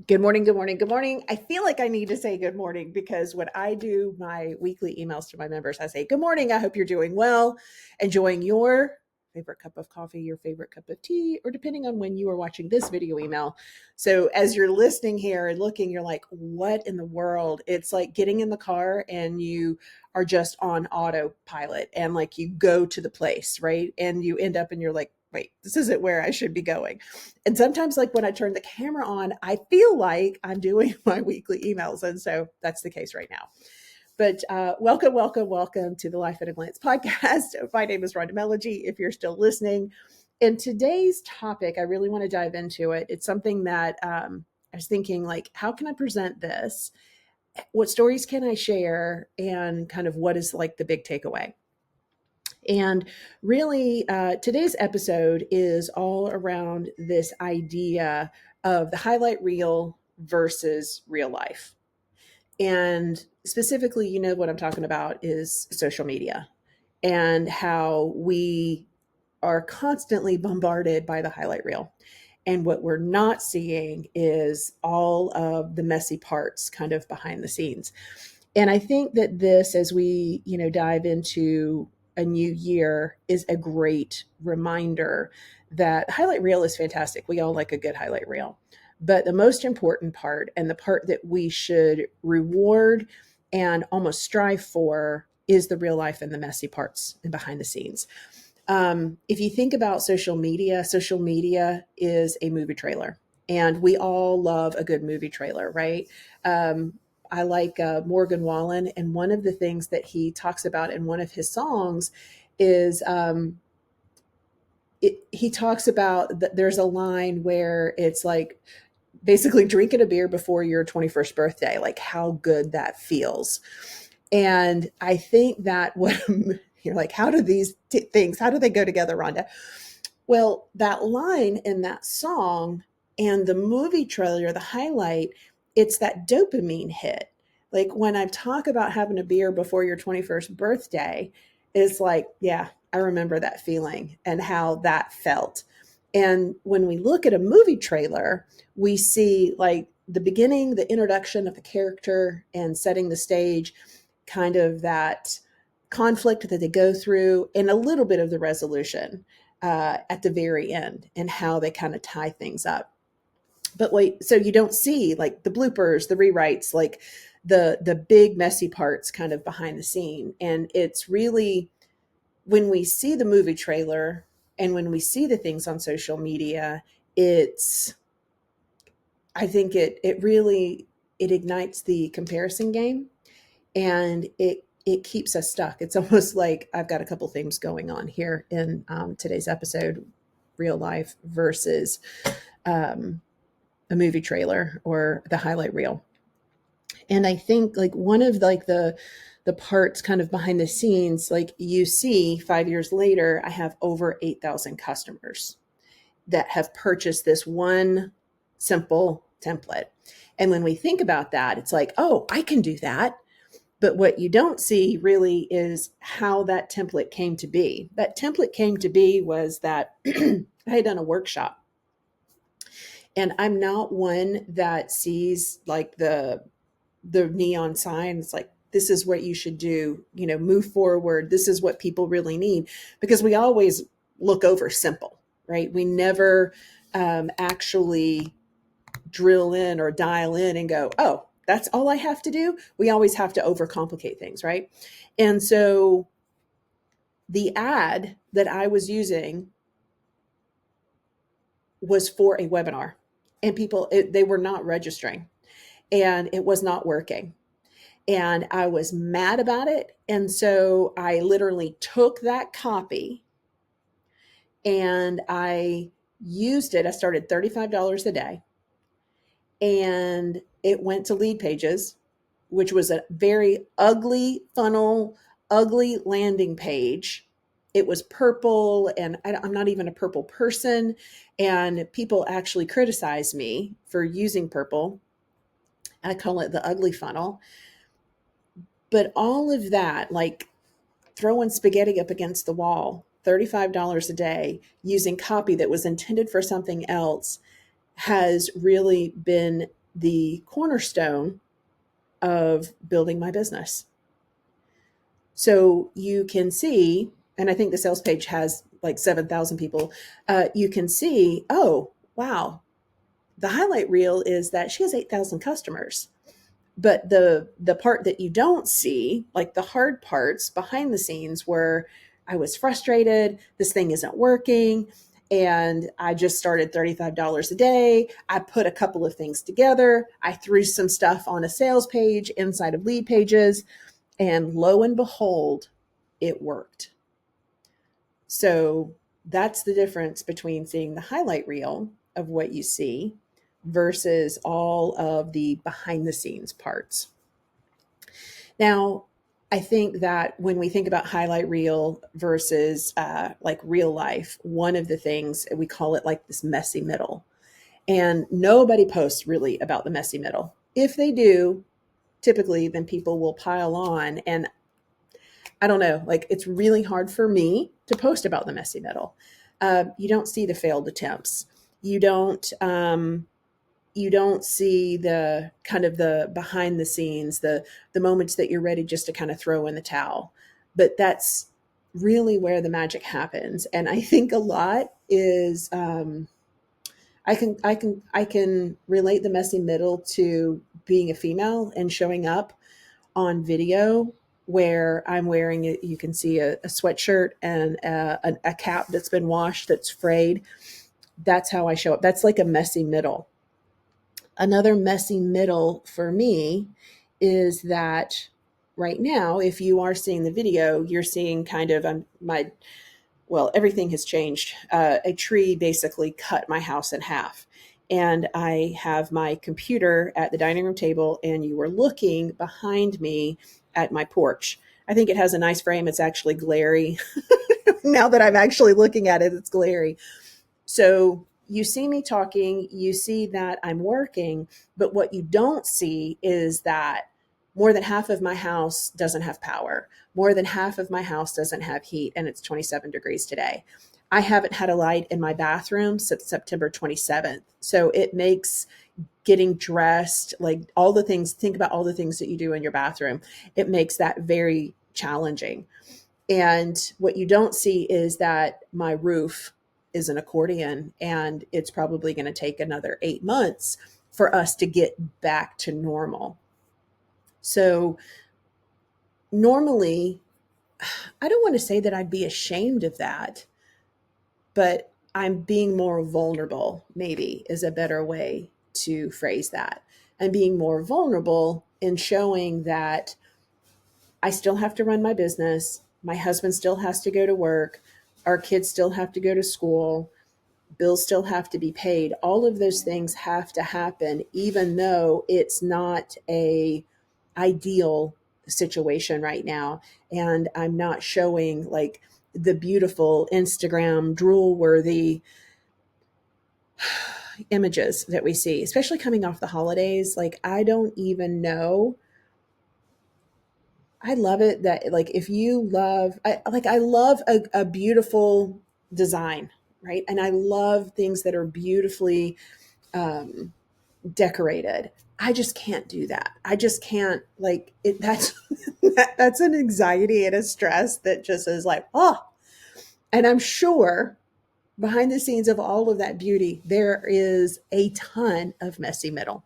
Good morning, good morning, good morning. I feel like I need to say good morning because when I do my weekly emails to my members, I say, good morning. I hope you're doing well, enjoying your favorite cup of coffee, your favorite cup of tea, or depending on when you are watching this video email. So as you're listening here and looking, you're like, what in the world? It's like getting in the car and you are just on autopilot and like you go to the place, right? And you end up and you're like, wait, this isn't where I should be going. And sometimes, like when I turn the camera on, I feel like I'm doing my weekly emails. And so that's the case right now. But welcome, welcome, welcome to the Life at a Glance podcast. My name is Rhonda Melogy, if you're still listening. And today's topic, I really want to dive into it. It's something that I was thinking, like, how can I present this? What stories can I share? And kind of what is like the big takeaway? And really, today's episode is all around this idea of the highlight reel versus real life. And specifically, you know, what I'm talking about is social media and how we are constantly bombarded by the highlight reel. And what we're not seeing is all of the messy parts kind of behind the scenes. And I think that this, as we, dive into a new year, is a great reminder that highlight reel is fantastic. We all like a good highlight reel. But the most important part, and the part that we should reward and almost strive for, is the real life and the messy parts and behind the scenes. If you think about social media is a movie trailer, and we all love a good movie trailer, right? I like Morgan Wallen, and one of the things that he talks about in one of his songs is he talks about that there's a line where it's like basically drinking a beer before your 21st birthday, like how good that feels. And I think that what you're like, how do these things, how do they go together, Rhonda? Well, that line in that song and the movie trailer, the highlight, it's that dopamine hit. Like when I talk about having a beer before your 21st birthday, it's like, yeah, I remember that feeling and how that felt. And when we look at a movie trailer, we see like the beginning, the introduction of the character and setting the stage, kind of that conflict that they go through, and a little bit of the resolution at the very end and how they kind of tie things up. But wait, so you don't see like the bloopers, the rewrites, like the big messy parts kind of behind the scene. And it's really when we see the movie trailer and when we see the things on social media, it's I think it really it ignites the comparison game, and it keeps us stuck. It's almost like I've got a couple things going on here in today's episode: real life versus um, a movie trailer or the highlight reel. And I think like one of like the parts kind of behind the scenes, like you see 5 years later, I have over 8,000 customers that have purchased this one simple template. And when we think about that, it's like, oh, I can do that. But what you don't see really is how that template came to be. That template came to be was that I had done a workshop, and I'm not one that sees like the neon sign. It's like, this is what you should do, move forward. This is what people really need, because we always look over simple, right? We never actually drill in or dial in and go, oh, that's all I have to do. We always have to overcomplicate things, right? And so the ad that I was using was for a webinar, and people, they were not registering, and it was not working. And I was mad about it. And so I literally took that copy and I used it. I started $35 a day, and it went to Lead Pages, which was a very ugly funnel, ugly landing page. It was purple, and I'm not even a purple person. And people actually criticized me for using purple. I call it the ugly funnel. But all of that, like throwing spaghetti up against the wall, $35 a day, using copy that was intended for something else, has really been the cornerstone of building my business. So you can see, and I think the sales page has like 7,000 people. You can see, oh, wow, the highlight reel is that she has 8,000 customers. But the part that you don't see, like the hard parts behind the scenes, where I was frustrated, this thing isn't working, and I just started $35 a day. I put a couple of things together. I threw some stuff on a sales page inside of lead pages, and lo and behold, it worked. So that's the difference between seeing the highlight reel of what you see versus all of the behind the scenes parts. Now, I think that when we think about highlight reel versus like real life, one of the things we call it like this messy middle. And nobody posts really about the messy middle. If they do, typically, then people will pile on. And I don't know, like it's really hard for me to post about the messy middle. You don't see the failed attempts. You don't. You don't see the kind of the behind the scenes, the moments that you're ready just to kind of throw in the towel. But that's really where the magic happens. And I think a lot is I can relate the messy middle to being a female and showing up on video where I'm wearing it. You can see a sweatshirt and a cap that's been washed that's frayed. That's how I show up. That's like a messy middle. Another messy middle for me is that right now, if you are seeing the video, you're seeing kind of my, well, everything has changed. A tree basically cut my house in half. And I have my computer at the dining room table, and you were looking behind me at my porch. I think it has a nice frame. It's actually glary. Now that I'm actually looking at it, it's glary. So you see me talking, you see that I'm working, but what you don't see is that more than half of my house doesn't have power. More than half of my house doesn't have heat, and it's 27 degrees today. I haven't had a light in my bathroom since September 27th. So it makes getting dressed, like all the things, think about all the things that you do in your bathroom. It makes that very challenging. And what you don't see is that my roof is an accordion, and it's probably going to take another 8 months for us to get back to normal. So, normally, I don't want to say that I'd be ashamed of that, but I'm being more vulnerable, maybe is a better way to phrase that. I'm being more vulnerable in showing that I still have to run my business. My husband still has to go to work. Our kids still have to go to school. Bills still have to be paid. All of those things have to happen, even though it's not a ideal situation right now. And I'm not showing like the beautiful Instagram drool worthy images that we see, especially coming off the holidays. Like, I don't even know. I love it that like if you love I love a beautiful design, right? And I love things that are beautifully um, decorated. I just can't do that. I just can't like it. That's that's an anxiety and a stress that just is like, oh. And I'm sure behind the scenes of all of that beauty, there is a ton of messy middle.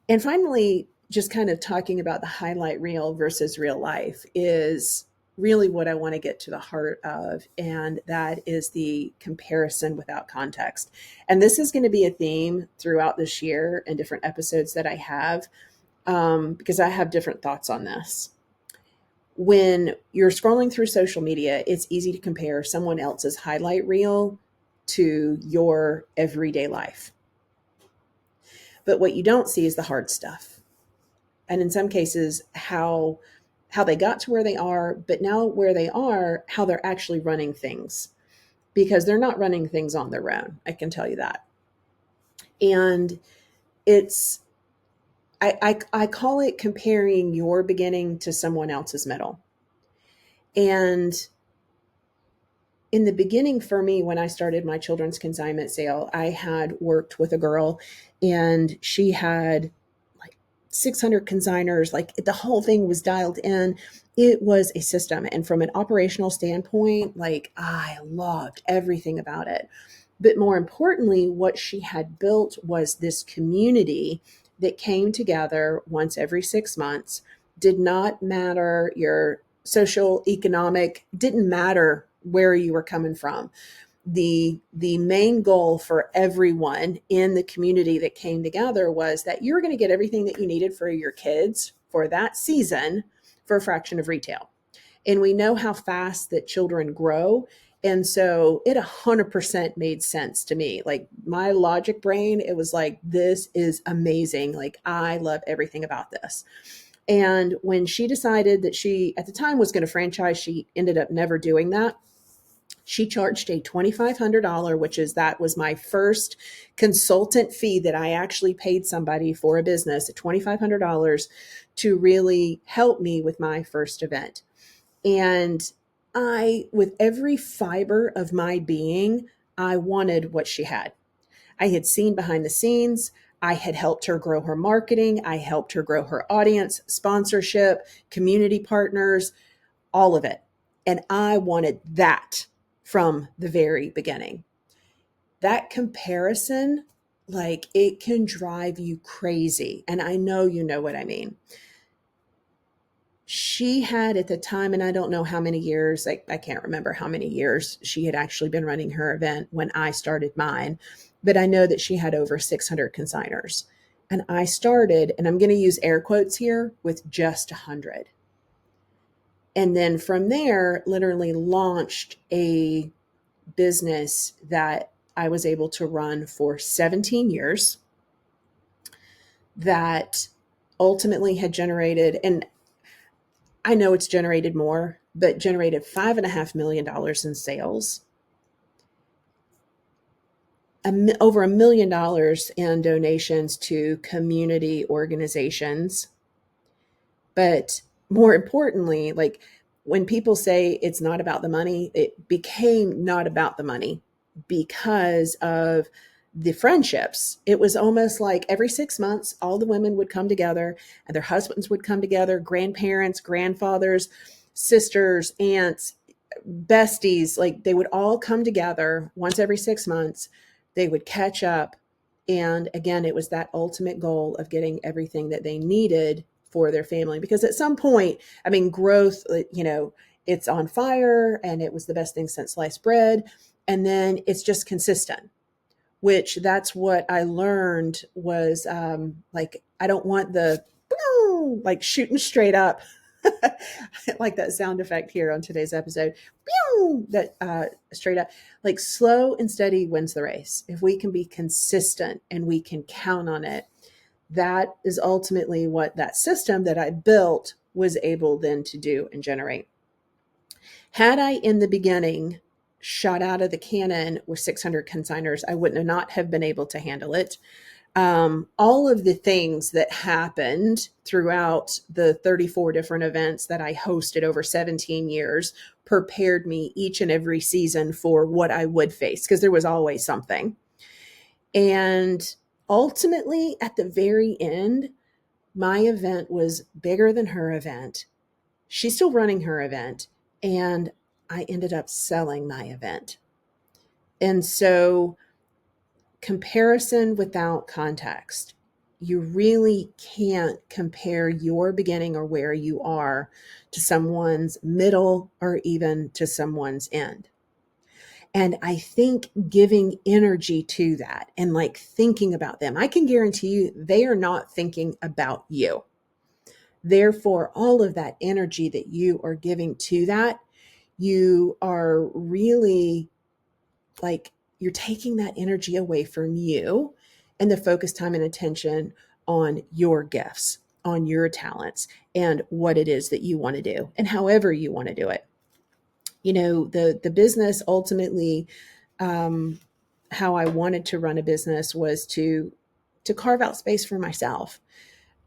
And finally, just kind of talking about the highlight reel versus real life is really what I want to get to the heart of. And that is the comparison without context. And this is going to be a theme throughout this year and different episodes that I have, because I have different thoughts on this. When you're scrolling through social media, it's easy to compare someone else's highlight reel to your everyday life. But what you don't see is the hard stuff. And in some cases, how they got to where they are, but now where they are, how they're actually running things, because they're not running things on their own. I can tell you that. And it's I call it comparing your beginning to someone else's middle. And in the beginning for me, when I started my children's consignment sale, I had worked with a girl and she had like 600 consigners. Like the whole thing was dialed in. It was a system. And from an operational standpoint, like I loved everything about it. But more importantly, what she had built was this community that came together once every 6 months. Did not matter your social, economic, didn't matter where you were coming from. The main goal for everyone in the community that came together was that you're going to get everything that you needed for your kids for that season for a fraction of retail. And we know how fast that children grow. And so it 100% made sense to me. Like my logic brain, it was like, this is amazing. Like I love everything about this. And when she decided that she, at the time, was going to franchise, she ended up never doing that. She charged a $2,500, which is that was my first consultant fee that I actually paid somebody for a business at $2,500 to really help me with my first event. And I, with every fiber of my being, I wanted what she had. I had seen behind the scenes. I had helped her grow her marketing. I helped her grow her audience, sponsorship, community partners, all of it. And I wanted that from the very beginning. That comparison, like it can drive you crazy. And I know you know what I mean. She had at the time, and I don't know how many years, I can't remember how many years she had actually been running her event when I started mine, but I know that she had over 600 consigners. And I started, and I'm going to use air quotes here, with just 100. And then from there, literally launched a business that I was able to run for 17 years that ultimately had generated, and I know it's generated more, but generated $5.5 million in sales, over $1 million in donations to community organizations. But more importantly, like when people say it's not about the money, it became not about the money because of the friendships. It was almost like every 6 months, all the women would come together and their husbands would come together, grandparents, grandfathers, sisters, aunts, besties, like they would all come together once every 6 months. They would catch up. And again, it was that ultimate goal of getting everything that they needed for their family. Because at some point, I mean, growth, it's on fire and it was the best thing since sliced bread. And then it's just consistent, which that's what I learned was like, I don't want the like shooting straight up. I like that sound effect here on today's episode. That straight up, like slow and steady wins the race. If we can be consistent and we can count on it, that is ultimately what that system that I built was able then to do and generate. Had I in the beginning shot out of the cannon with 600 consigners, I wouldn't have not have been able to handle it. All of the things that happened throughout the 34 different events that I hosted over 17 years prepared me each and every season for what I would face, because there was always something. And ultimately, at the very end, my event was bigger than her event. She's still running her event, and I ended up selling my event. And so, comparison without context. You really can't compare your beginning or where you are to someone's middle or even to someone's end. And I think giving energy to that and like thinking about them, I can guarantee you they are not thinking about you. Therefore, all of that energy that you are giving to that, you are really like you're taking that energy away from you and the focus, time, and attention on your gifts, on your talents, and what it is that you want to do and however you want to do it. The business ultimately, how I wanted to run a business was to carve out space for myself.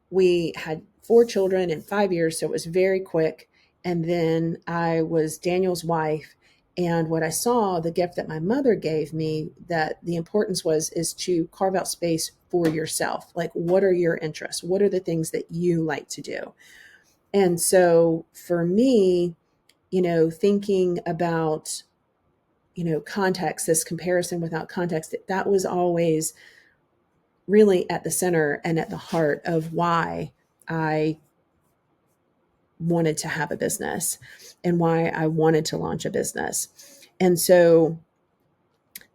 We had 4 children in 5 years, so it was very quick. And then I was Daniel's wife, And what I saw, the gift that my mother gave me, that the importance is to carve out space for yourself. Like, what are your interests? What are the things that you like to do? And so for me, thinking about, context, this comparison without context, that was always really at the center and at the heart of why I wanted to have a business and why I wanted to launch a business. And so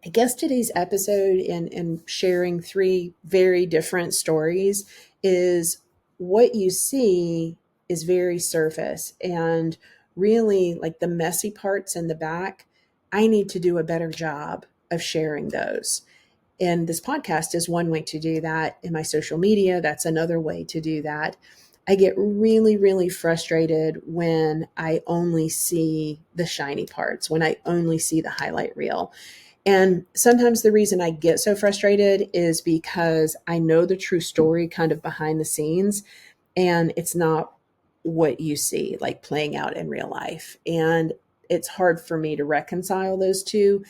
I guess today's episode and sharing three very different stories is what you see is very surface, and really like the messy parts in the back. I need to do a better job of sharing those. And this podcast is one way to do that. In my social media, that's another way to do that. I get really, really frustrated when I only see the shiny parts, when I only see the highlight reel. And sometimes the reason I get so frustrated is because I know the true story kind of behind the scenes, and it's not what you see like playing out in real life. And it's hard for me to reconcile those two.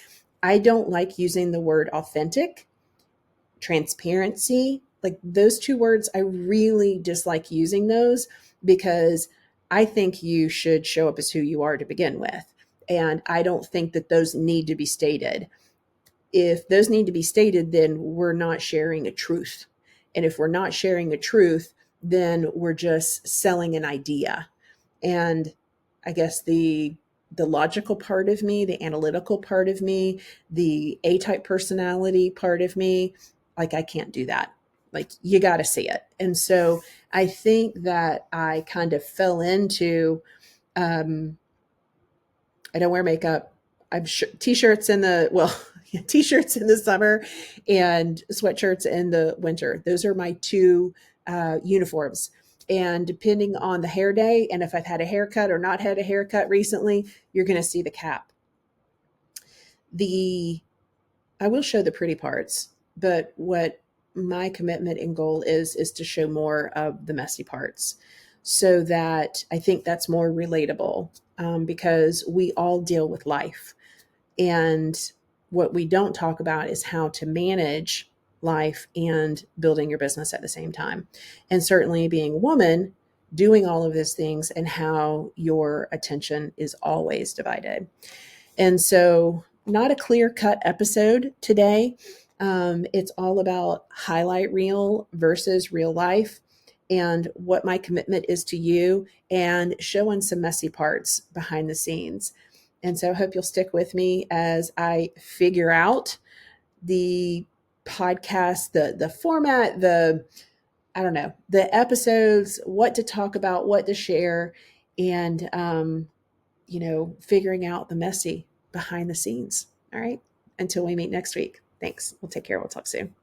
I don't like using the word authentic, transparency, like those two words. I really dislike using those because I think you should show up as who you are to begin with. And I don't think that those need to be stated. If those need to be stated, then we're not sharing a truth. And if we're not sharing a truth, then we're just selling an idea. And I guess the logical part of me, the analytical part of me, the A-type personality part of me, like I can't do that. Like you got to see it. And so I think that I kind of fell into um, I don't wear makeup. T-shirts in the t-shirts in the summer and sweatshirts in the winter. Those are my two uniforms. And depending on the hair day and if I've had a haircut or not had a haircut recently, you're going to see the cap. The I will show the pretty parts, but what my commitment and goal is to show more of the messy parts, so that I think that's more relatable, because we all deal with life. And what we don't talk about is how to manage life and building your business at the same time. And certainly being a woman, doing all of those things, and how your attention is always divided. And so, not a clear cut episode today. It's all about highlight reel versus real life and what my commitment is to you, and showing some messy parts behind the scenes. And so I hope you'll stick with me as I figure out the podcast, the format, I don't know, the episodes, what to talk about, what to share, and figuring out the messy behind the scenes. All right. Until we meet next week. Thanks. We'll take care. We'll talk soon.